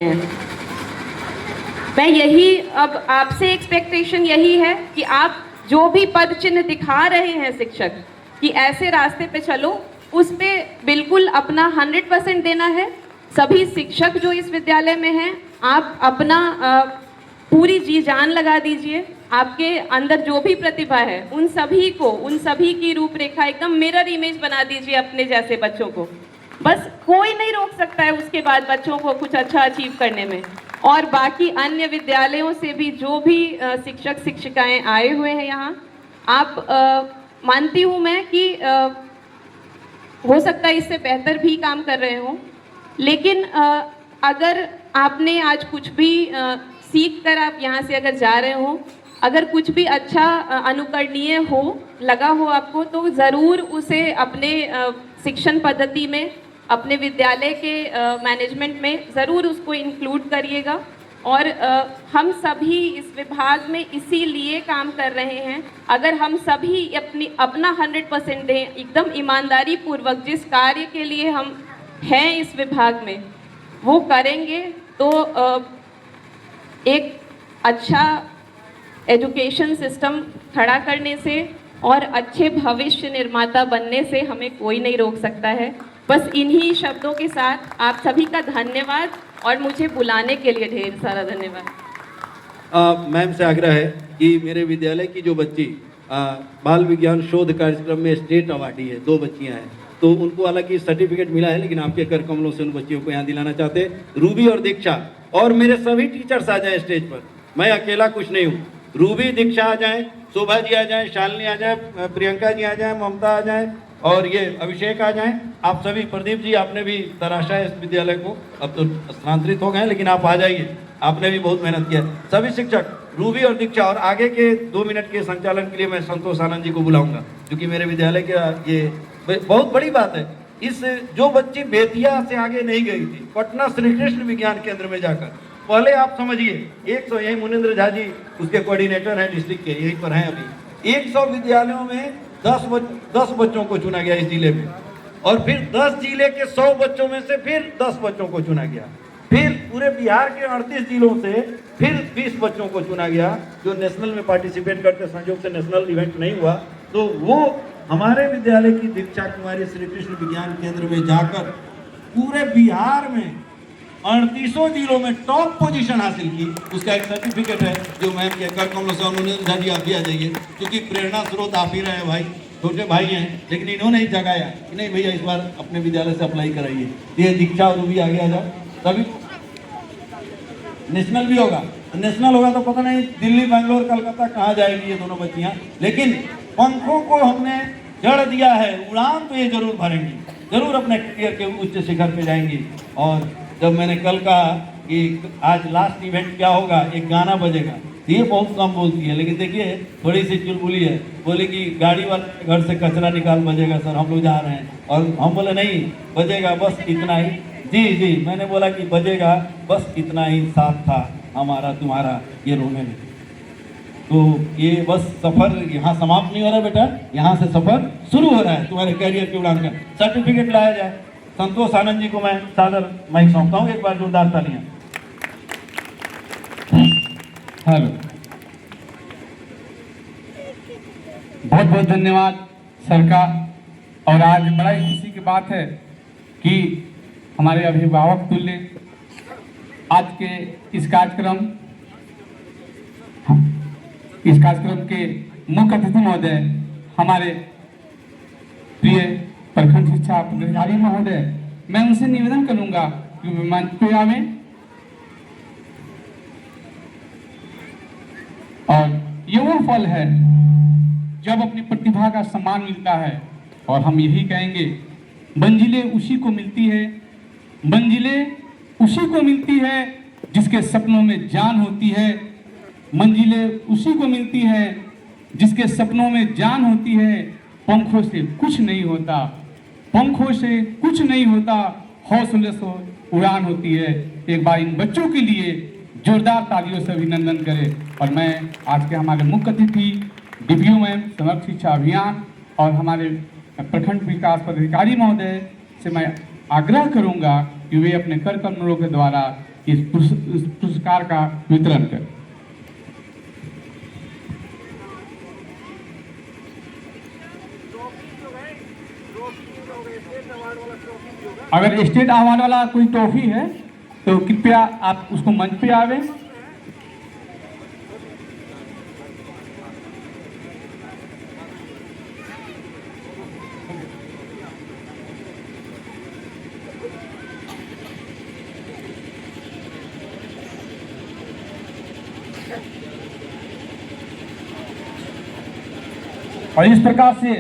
मैं यही अब आपसे एक्सपेक्टेशन यही है कि आप जो भी पद चिन्ह दिखा रहे हैं शिक्षक कि ऐसे रास्ते पे चलो, उस पे बिल्कुल अपना 100% देना है। सभी शिक्षक जो इस विद्यालय में हैं, आप अपना पूरी जी जान लगा दीजिए। आपके अंदर जो भी प्रतिभा है उन सभी की रूपरेखा एकदम मिरर इमेज बना दीजिए अपने जैसे बच्चों को। बस कोई नहीं रोक सकता है उसके बाद बच्चों को कुछ अच्छा अचीव करने में। और बाकी अन्य विद्यालयों से भी जो भी शिक्षक शिक्षिकाएं आए हुए हैं यहाँ, आप मानती हूँ मैं कि हो सकता है इससे बेहतर भी काम कर रहे हों, लेकिन अगर आपने आज कुछ भी सीख कर आप यहाँ से अगर जा रहे हो, अगर कुछ भी अच्छा अनुकरणीय हो लगा हो आपको, तो ज़रूर उसे अपने शिक्षण पद्धति में, अपने विद्यालय के मैनेजमेंट में ज़रूर उसको इंक्लूड करिएगा। और हम सभी इस विभाग में इसीलिए काम कर रहे हैं। अगर हम सभी अपना 100% दें, एकदम ईमानदारी पूर्वक जिस कार्य के लिए हम हैं इस विभाग में वो करेंगे, तो एक अच्छा एजुकेशन सिस्टम खड़ा करने से और अच्छे भविष्य निर्माता बनने से हमें कोई नहीं रोक सकता है। बस इन्हीं शब्दों के साथ आप सभी का धन्यवाद और मुझे बुलाने के लिए ढेर सारा धन्यवाद। मैम से आग्रह है कि मेरे विद्यालय की जो बच्ची बाल विज्ञान शोध कार्यक्रम में स्टेट अवार्डी है, 2 बच्चियां हैं, तो उनको हालांकि सर्टिफिकेट मिला है, लेकिन आपके कर कमलों से उन बच्चियों को यहाँ दिलाना चाहते हैं। रूबी और दीक्षा और मेरे सभी टीचर्स आ जाएं स्टेज पर। मैं अकेला कुछ नहीं हूँ। रूबी, दीक्षा आ जाएं, शोभा जी आ जाएं, शालिनी आ जाएं, प्रियंका जी आ जाएं, ममता आ जाएं और ये अभिषेक आ जाएं। आप सभी, प्रदीप जी आपने भी तराशा है इस विद्यालय को, अब तो स्थानांतरित हो गए, लेकिन आप आ जाइए, आपने भी बहुत मेहनत किया। सभी शिक्षक रूबी और दीक्षा, और आगे के 2 मिनट के संचालन के लिए मैं संतोष आनंद जी को बुलाऊंगा, क्योंकि मेरे विद्यालय के ये बहुत बड़ी बात है। इस जो बच्ची बेतिया से आगे नहीं गई थी, पटना श्री कृष्ण विज्ञान केंद्र में जाकर, पहले आप समझिए 100, यही मुनिंद्र झा जी उसके कोऑर्डिनेटर हैं डिस्ट्रिक्ट के, यहीं पर हैं अभी। 100 विद्यालयों में 10 बच्चों को चुना गया इस जिले में, और फिर 10 जिले के 100 बच्चों में से फिर 10 बच्चों को चुना गया, फिर पूरे बिहार के 38 जिलों से फिर 20 बच्चों को चुना गया जो नेशनल में पार्टिसिपेट करते। संयोग से नेशनल इवेंट नहीं हुआ, तो वो हमारे विद्यालय की दीक्षा कुमारी श्री कृष्ण विज्ञान केंद्र में जाकर पूरे बिहार में 38 जिलों में टॉप पोजीशन हासिल की। उसका एक सर्टिफिकेट है जो मैम के कर कमलों से उन्होंने जी आप भी आ जाइए, क्योंकि प्रेरणा स्रोत आप ही रहे भाई, छोटे भाई हैं, लेकिन इन्होंने ही जगाया कि नहीं भैया इस बार अपने विद्यालय से अप्लाई कराइए। ये दीक्षा और रूबी आगे आ जाओ। तभी नेशनल भी होगा, नेशनल होगा तो पता नहीं दिल्ली, बैंगलोर, कलकत्ता कहाँ जाएगी ये दोनों बच्चियाँ, लेकिन पंखों को हमने जड़ दिया है, उड़ान तो ये जरूर भरेंगी, जरूर अपने करियर के उच्च शिखर पे जाएंगी। और जब मैंने कल कहा कि आज लास्ट इवेंट क्या होगा, एक गाना बजेगा, ये बहुत कम बोलती है, लेकिन देखिए थोड़ी सी चुलबुली है, बोली कि गाड़ी वाले घर से कचरा निकाल बजेगा सर, हम लोग जा रहे हैं। और हम बोले नहीं बजेगा, बस इतना ही। जी मैंने बोला कि बजेगा बस इतना ही, साथ था हमारा तुम्हारा ये रोने में। तो ये बस सफर यहाँ समाप्त नहीं हो रहा बेटा, यहाँ से सफर शुरू हो रहा है तुम्हारे कैरियर की उड़ान का। सर्टिफिकेट लाया जाए। संतोष आनंद जी को मैं सादर माइक सौंपता हूँ, एक बार जोरदार तालियां। हेलो, बहुत बहुत धन्यवाद सर का। और आज बड़ा ही खुशी की बात है कि हमारे अभिभावक तुल्य आज के इस कार्यक्रम के मुख्य अतिथि महोदय, हमारे प्रिय प्रखंड शिक्षा पदाधिकारी महोदय, मैं उनसे निवेदन करूंगा कि मंच पे आवे और ये वो फल है जब अपनी प्रतिभा का सम्मान मिलता है। और हम यही कहेंगे, मंजिलें उसी को मिलती है, मंजिलें उसी को मिलती है जिसके सपनों में जान होती है, मंजिलें उसी को मिलती है जिसके सपनों में जान होती है। पंखों से कुछ नहीं होता, पंखों से कुछ नहीं होता, हौसले से उड़ान होती है। एक बार इन बच्चों के लिए जोरदार तालियों से अभिनंदन करें। और मैं आज के हमारे मुख्य अतिथि डीपीओ मैम समग्र शिक्षा अभियान और हमारे प्रखंड विकास पदाधिकारी महोदय से मैं आग्रह करूंगा कि वे अपने कर कमलों के द्वारा इस पुरस्कार का वितरण करें। अगर स्टेट अवार्ड वाला कोई ट्रॉफी है तो कृपया आप उसको मंच पे आवे। और इस प्रकार से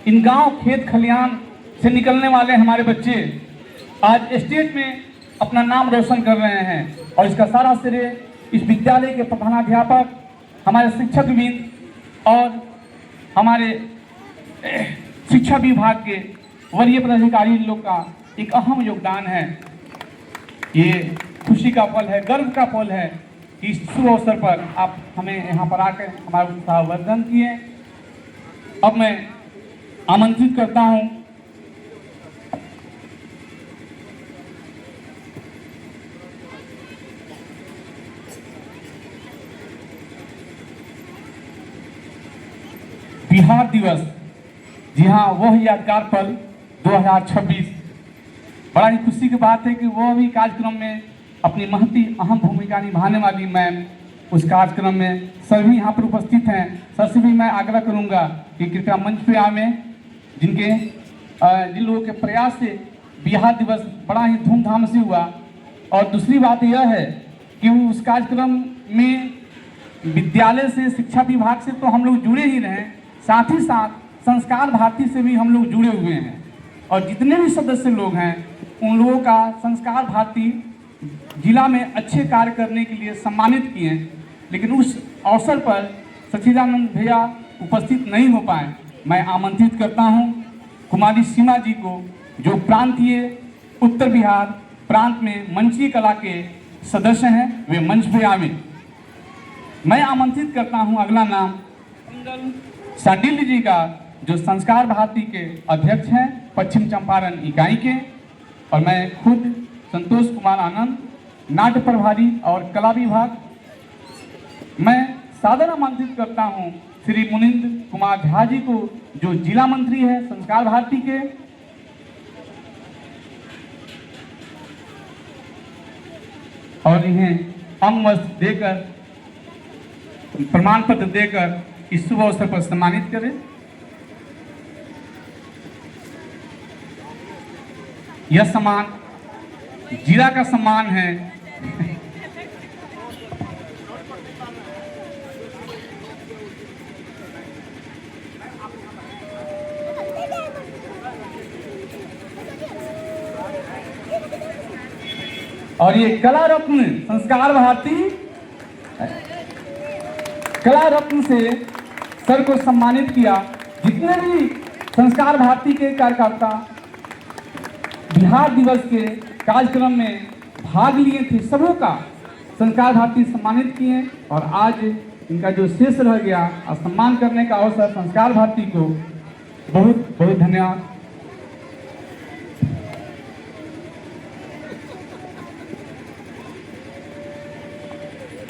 इन गांव खेत खलियान से निकलने वाले हमारे बच्चे आज स्टेट में अपना नाम रोशन कर रहे हैं। और इसका सारा श्रेय इस विद्यालय के प्रधानाध्यापक, हमारे शिक्षकवृंद और हमारे शिक्षा विभाग के वरीय पदाधिकारी लोग का एक अहम योगदान है। ये खुशी का पल है, गर्व का पल है कि इस शुभ अवसर पर आप हमें यहाँ पर आकर हमारा उत्साहवर्धन किए। अब मैं आमंत्रित करता हूँ बिहार दिवस, जी हाँ, वह यादगार पल 2026। बड़ा ही खुशी की बात है कि वह भी कार्यक्रम में अपनी महती अहम भूमिका निभाने वाली मैम उस कार्यक्रम में सभी यहाँ पर उपस्थित हैं। सर से भी मैं आग्रह करूँगा कि कृपया मंच पे आवें, जिन लोगों के प्रयास से बिहार दिवस बड़ा ही धूमधाम से हुआ। और दूसरी बात यह है कि उस कार्यक्रम में विद्यालय से, शिक्षा विभाग से तो हम लोग जुड़े ही रहे, साथ ही साथ संस्कार भारती से भी हम लोग जुड़े हुए हैं। और जितने भी सदस्य लोग हैं उन लोगों का संस्कार भारती जिला में अच्छे कार्य करने के लिए सम्मानित किए, लेकिन उस अवसर पर सच्चिदानंद भैया उपस्थित नहीं हो पाए। मैं आमंत्रित करता हूं कुमारी सीमा जी को, जो प्रांतीय उत्तर बिहार प्रांत में मंचीय कला के सदस्य हैं, वे मंच पे आवें। मैं आमंत्रित करता हूं अगला नाम मंगल सांडिल्य जी का, जो संस्कार भारती के अध्यक्ष हैं पश्चिम चंपारण इकाई के। और मैं खुद संतोष कुमार आनंद, नाट्य प्रभारी और कला विभाग। मैं सादर आमंत्रित करता हूं श्री मुनिंद्र कुमार झा जी को, जो जिला मंत्री है संस्कार भारती के। और इन्हें अंग वस्त्र देकर, प्रमाण पत्र देकर इस शुभ अवसर पर सम्मानित करें। यह सम्मान जिला का सम्मान है। और ये कला रत्न संस्कार भारती कला रत्न से सर को सम्मानित किया। जितने भी संस्कार भारती के कार्यकर्ता बिहार दिवस के कार्यक्रम में भाग लिए थे, सबों का संस्कार भारती सम्मानित किए। और आज इनका जो शेष रह गया सम्मान करने का अवसर संस्कार भारती को बहुत बहुत धन्यवाद।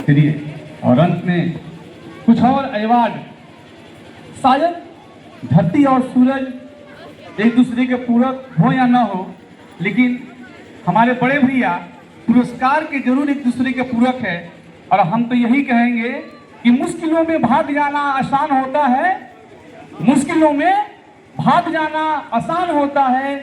चलिए, और अंत में कुछ और अवार्ड। शायद धरती और सूरज एक दूसरे के पूरक हो या ना हो, लेकिन हमारे बड़े भैया पुरस्कार के जरूर एक दूसरे के पूरक है। और हम तो यही कहेंगे कि मुश्किलों में भाग जाना आसान होता है, मुश्किलों में भाग जाना आसान होता है,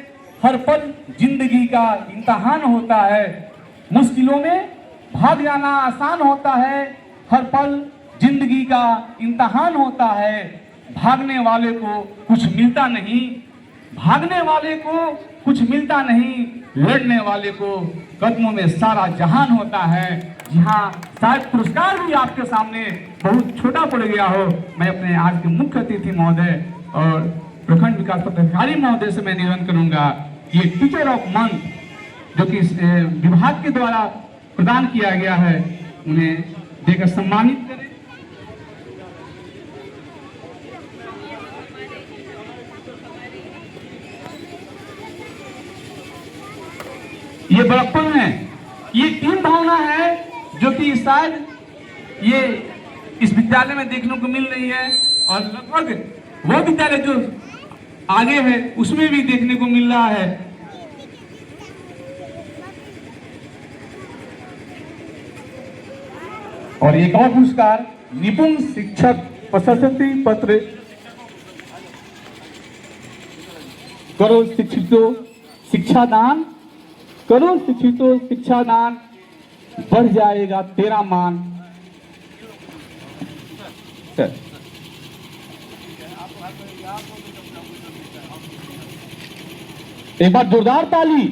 हर पल जिंदगी का इम्तिहान होता है। मुश्किलों में भाग जाना आसान होता है, हर पल जिंदगी का इम्तिहान होता है। भागने वाले को कुछ मिलता नहीं, भागने वाले को कुछ मिलता नहीं, लड़ने वाले को कदमों में सारा जहान होता है। जी हाँ, शायद पुरस्कार भी आपके सामने बहुत छोटा पड़ गया हो। मैं अपने आज के मुख्य अतिथि महोदय और प्रखंड विकास पदाधिकारी महोदय से मैं निवेदन करूंगा, ये टीचर ऑफ मंथ जो कि विभाग के द्वारा प्रदान किया गया है, उन्हें देकर सम्मानित करें। ये बड़प्पन है, ये टीम भावना है जो कि शायद ये इस विद्यालय में देखने को मिल रही है, और लगभग वो विद्यालय जो आगे है उसमें भी देखने को मिल रहा है। और एक और पुरस्कार निपुण शिक्षक प्रशस्ति पत्र। करो शिक्षितों शिक्षादान, करो शिक्षितों शिक्षादान, बढ़ जाएगा तेरा मान। एक बार जोरदार ताली।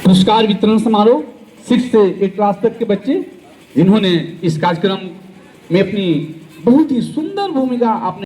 पुरस्कार वितरण समारोह 6 से 8 क्लास तक के बच्चे जिन्होंने इस कार्यक्रम में अपनी बहुत ही सुंदर भूमिका आपने